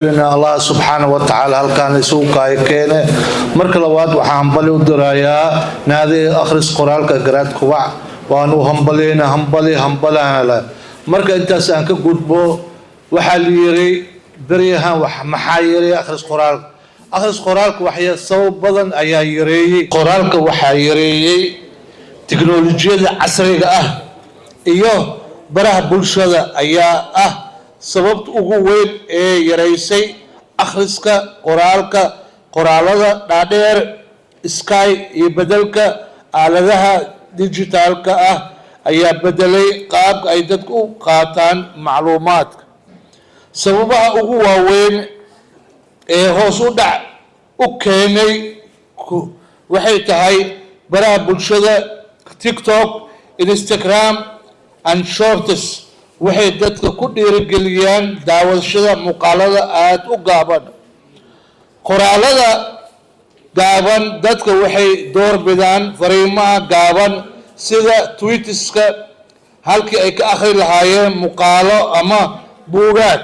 الله سبحانه وتعالى هل كان يسوق كينه marka labaad waxaan bali u dirayaa naadi akhris qoraalka garaad kuwac waan u hambaleena marka intaas aan ka gudbo waxa la yiri bariyahan wax maxaa yiri akhris qoraalka waxay sabab badan ayaa yareeyay qoraalka waxa yareeyay tiknoolajiyada casriga ah iyo baraha bulshada ayaa ah sababta ugu weyn ee yareysay akhriska qoraalada dhaadheer sky iyo bedelka aaladaha digitalka ah ayaa bedelay qaabka ay dadku u qaataan macluumaadka sababaha ugu waaweyn ee hoos u dhac u keenay waxay tahay baraha bulshada TikTok, Instagram and Shorts waxay dadka ku dhiirigeliyaan daawashada muuqaalada aad u gaaban qoraalada gaaban dadka waxay door bidaan fariimaha gaaban sida tweetska halkii ay ka akhri lahaayeen muuqaalo ama buugaag